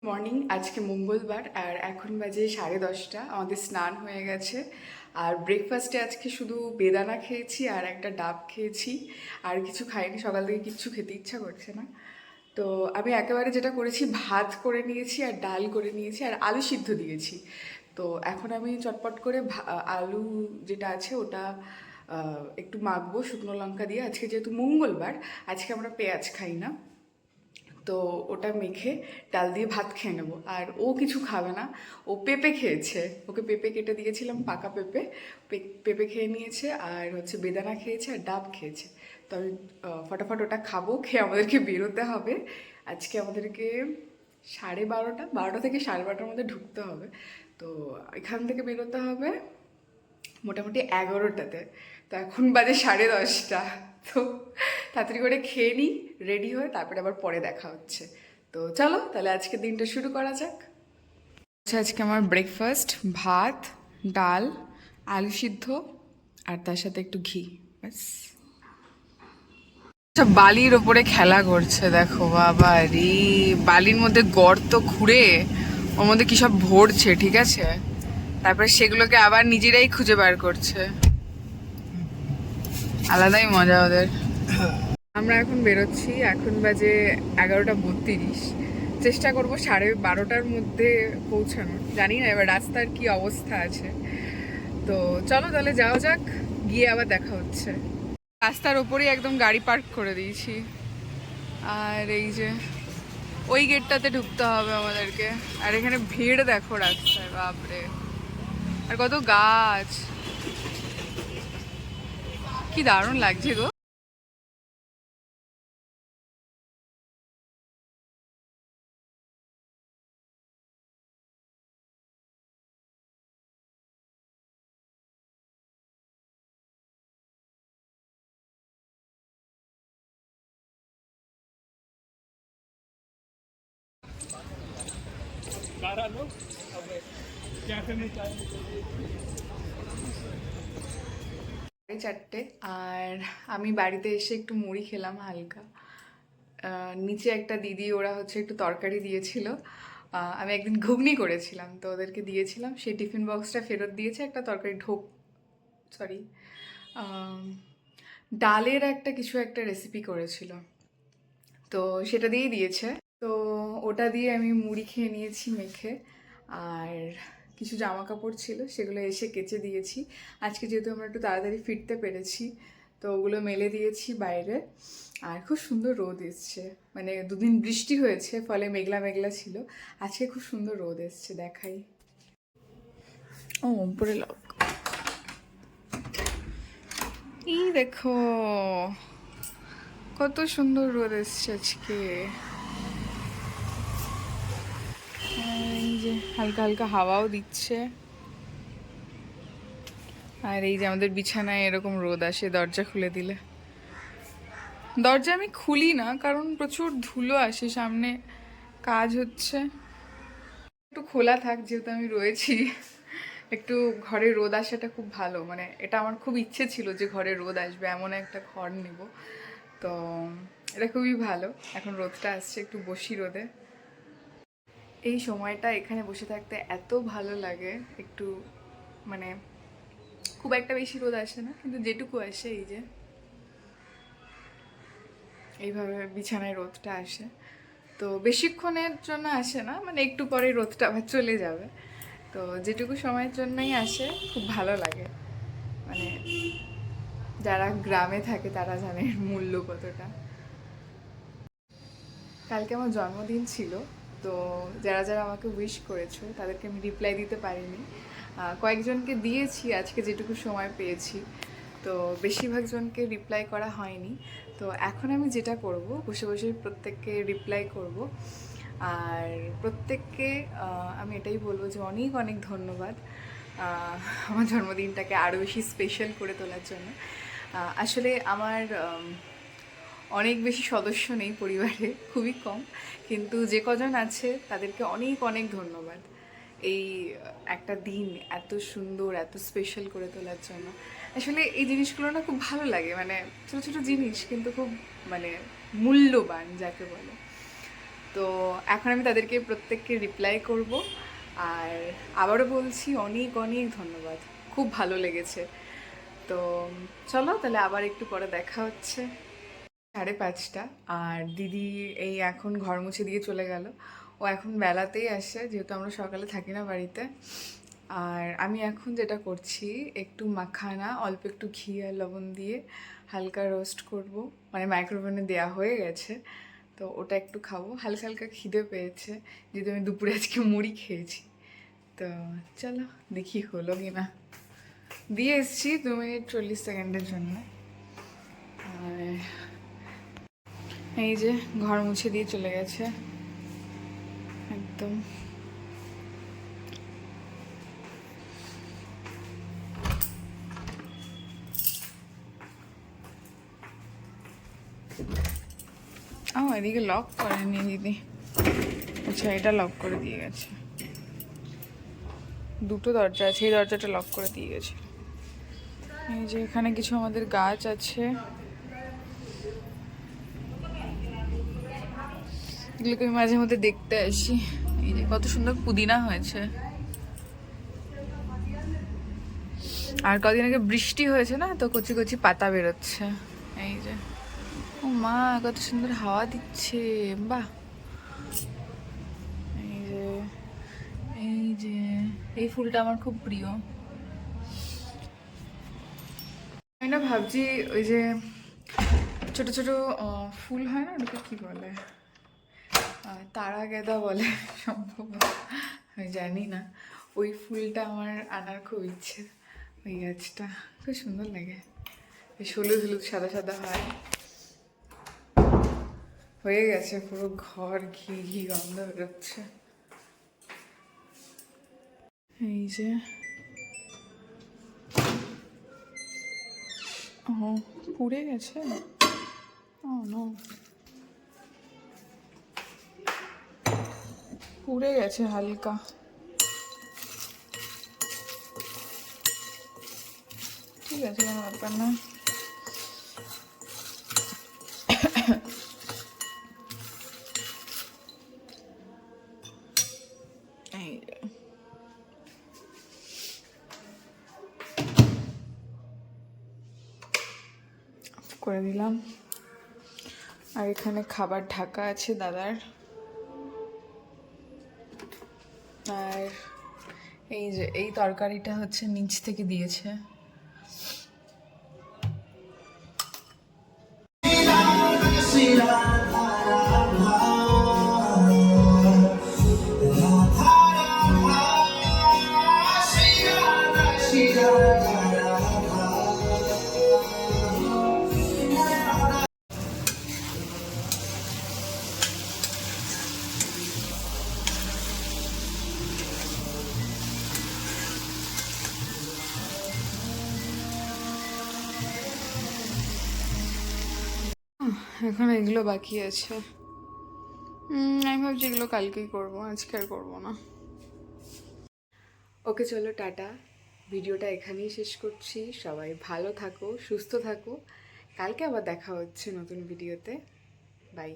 Morning. আজকে মঙ্গলবার আর এখন বাজে 10:30। আমাদের স্নান হয়ে গেছে আর ব্রেকফাস্টে আজকে শুধু বেদানা খেয়েছি আর একটা ডাব খেয়েছি, আর কিছু খাইনি। সকাল থেকে কিচ্ছু খেতে ইচ্ছা করছে না। তো আমি একেবারে যেটা করেছি, ভাত করে নিয়েছি আর ডাল করে নিয়েছি আর আলু সিদ্ধ দিয়েছি। তো এখন আমি চটপট করে আলু যেটা আছে ওটা একটু মাখবো শুকনো লঙ্কা দিয়ে। আজকে যেহেতু মঙ্গলবার, আজকে আমরা পেঁয়াজ খাই না, তো ওটা মেখে ডাল দিয়ে ভাত খেয়ে নেবো। আর ও কিছু খাবে না, ও পেঁপে খেয়েছে। ওকে পেঁপে কেটে দিয়েছিলাম, পাকা পেঁপে। পেঁপে খেয়ে নিয়েছে, আর হচ্ছে বেদানা খেয়েছে আর ডাব খেয়েছে। তো আমি ফটাফট ওটা খাবো, খেয়ে আমাদেরকে বেরোতে হবে। আজকে আমাদেরকে 12:30 থেকে 12:30টার মধ্যে ঢুকতে হবে। তো এখান থেকে বেরোতে হবে মোটামুটি 11টাতে। তো এখন বাজে 10:30। তো তাড়াতাড়ি করে খেয়ে নিই, রেডি হয়ে তারপরে আবার পরে দেখা হচ্ছে। তো চলো তাহলে আজকে দিনটা শুরু করা যাক। আজকে আমার ব্রেকফাস্ট ভাত, ডাল, আলু সিদ্ধ আর তার সাথে একটু ঘি, ব্যাস। আচ্ছা, বালির ওপরে খেলা করছে দেখো, বাবা রে। বালির মধ্যে গর্ত খুঁড়ে ওর মধ্যে কি সব ভরছে, ঠিক আছে। তারপরে সেগুলোকে আবার নিজেরাই খুঁজে বার করছে। আলাদাই মজা ওদের। আমরা এখন বেরোচ্ছি, এখন বাজে 11:32। চেষ্টা করব 12:30টার মধ্যে পৌঁছানোর। জানি না এবার রাস্তার কি অবস্থা আছে। তো চলো তাহলে যাওয়া যাক, গিয়ে আবার দেখা হচ্ছে। রাস্তার ওপরেই একদম গাড়ি পার্ক করে দিয়েছি। আর এই যে ওই গেটটাতে ঢুকতে হবে আমাদেরকে। আর এখানে ভিড় দেখো রাস্তায়, বাপরে। আর কত গাছ, কি দারুণ লাগছে গো। সাড়ে 4টে, আর আমি বাড়িতে এসে একটু মুড়ি খেলাম হালকা। নিচে একটা দিদি, ওরা হচ্ছে একটু তরকারি দিয়েছিল। আমি একদিন ঘুগনি করেছিলাম, তো ওদেরকে দিয়েছিলাম। সেই টিফিন বক্সটা ফেরত দিয়েছে, একটা তরকারি সরি, ডালের একটা কিছু একটা রেসিপি করেছিল, তো সেটা দিয়েই দিয়েছে। তো ওটা দিয়ে আমি মুড়ি খেয়ে নিয়েছি মেখে। আর কিছু জামা কাপড় ছিল, সেগুলো এসে কেচে দিয়েছি। আজকে যেহেতু আমরা একটু তাড়াতাড়ি ফিরতে পেরেছি, তো ওগুলো মেলে দিয়েছি বাইরে। আর খুব সুন্দর রোদ এসছে, মানে দুদিন বৃষ্টি হয়েছে, ফলে মেঘলা মেঘলা ছিল। আজকে খুব সুন্দর রোদ এসছে, দেখাই। ও উপরে লক, এই দেখো কত সুন্দর রোদ এসছে আজকে। এই যে হালকা হালকা হাওয়াও দিচ্ছে। আর এই যে আমাদের বিছানায় এরকম রোদ আসে দরজা খুলে দিলে। দরজা আমি খুলি না, কারণ প্রচুর ধুলো আসে, সামনে কাজ হচ্ছে। একটু খোলা থাক, যেহেতু আমি রয়েছি। একটু ঘরে রোদ আসাটা খুব ভালো, মানে এটা আমার খুব ইচ্ছে ছিল যে ঘরে রোদ আসবে, এমন একটা ঘর নেব। তো এটা খুবই ভালো। এখন রোদটা আসছে, একটু বসি রোদে। এই সময়টা এখানে বসে থাকতে এত ভালো লাগে। একটু মানে খুব একটা বেশি রোদ আসে না, কিন্তু যেটুকু আসে, এই যে এইভাবে বিছানায় রোদটা আসে। তো বেশিক্ষণের জন্য আসে না, মানে একটু পরে রোদটা আবার চলে যাবে। তো যেটুকু সময়ের জন্যই আসে, খুব ভালো লাগে। মানে যারা গ্রামে থাকে তারা জানে এর মূল্য কতটা। কালকে আমার জন্মদিন ছিল, তো যারা যারা আমাকে উইশ করেছো তাদেরকে আমি রিপ্লাই দিতে পারিনি। কয়েকজনকে দিয়েছি আজকে যেটুকু সময় পেয়েছি, তো বেশিরভাগ জনকে রিপ্লাই করা হয়নি। তো এখন আমি যেটা করব, বসে বসে প্রত্যেককে রিপ্লাই করব। আর প্রত্যেককে আমি এটাই বলবো যে অনেক অনেক ধন্যবাদ আমার জন্মদিনটাকে আরও বেশি স্পেশাল করে তোলার জন্য। আসলে আমার অনেক বেশি সদস্য নেই পরিবারে, খুবই কম। কিন্তু যে কজন আছে তাদেরকে অনেক অনেক ধন্যবাদ এই একটা দিন এত সুন্দর, এত স্পেশাল করে তোলার জন্য। আসলে এই জিনিসগুলো না খুব ভালো লাগে, মানে ছোটো ছোটো জিনিস কিন্তু খুব মানে মূল্যবান যাকে বলে। তো এখন আমি তাদেরকে প্রত্যেককে রিপ্লাই করব। আর আবারও বলছি অনেক অনেক ধন্যবাদ, খুব ভালো লেগেছে। তো চলো তাহলে আবার একটু পরে দেখা হচ্ছে। 5:30, আর দিদি এই এখন ঘর মুছে দিয়ে চলে গেল। ও এখন বেলাতেই আসে, যেহেতু আমরা সকালে থাকি না বাড়িতে। আর আমি এখন যেটা করছি, একটু মাখানা অল্প একটু ঘি আর লবণ দিয়ে হালকা রোস্ট করব, মানে মাইক্রোওভেনে দেওয়া হয়ে গেছে। তো ওটা একটু খাবো, হালকা হালকা খিদে পেয়েছে, যেহেতু আমি দুপুরে আজকে মুড়ি খেয়েছি। তো চলো দেখি হলো কি না। দিয়ে এসছি 2 মিনিট 40 সেকেন্ডের জন্য। আর এই যে ঘর মুছে দিয়ে চলে গেছে একদম। এদিকে লক করেনি দিদি। আচ্ছা, এটা লক করে দিয়ে গেছে। দুটো দরজা আছে, এই দরজাটা লক করে দিয়ে গেছে। এই যে এখানে কিছু আমাদের গাছ আছে, এগুলোকে আমি মাঝে মধ্যে দেখতে আসি। এই যে কত সুন্দর পুদিনা হয়েছে। আর কদিন আগে বৃষ্টি হয়েছে না, তো কচি কচি পাতা বেরোচ্ছে। এই যে, ও মা কত সুন্দর হাওয়া দিচ্ছে, বাহ। এই যে এই যে এই ফুলটা আমার খুব প্রিয়। আমি না ভাবছি ওই যে ছোট ছোট ফুল হয় না, ওটাকে কি বলে, তারা গেঁদা বলে সম্ভবত, আমি জানি না। ওই ফুলটা আমার আনার খুব ইচ্ছে। ওই গাছটা খুব সুন্দর লাগে, বেশ হলুদ হলুদ সাদা সাদা হয়। হয়ে গেছে পুরো ঘর ঘি ঘি গন্ধ বেরোচ্ছে। এই যে, ও পুড়ে গেছে। ও নো, পুড়ে গেছে হালকা। ঠিক আছে, কোনো ব্যাপার না। এই করে দিলাম। আর এখানে খাবার ঢাকা আছে দাদার। আর এই যে এই তরকারিটা হচ্ছে নিচ থেকে দিয়েছে। এখন এগুলো বাকি আছে। আমি ভাবছি এগুলো কালকেই করবো, আজকে আর করবো না। ওকে চলো টাটা, ভিডিওটা এখানেই শেষ করছি। সবাই ভালো থাকো, সুস্থ থাকো। কালকে আবার দেখা হচ্ছে নতুন ভিডিওতে। বাই।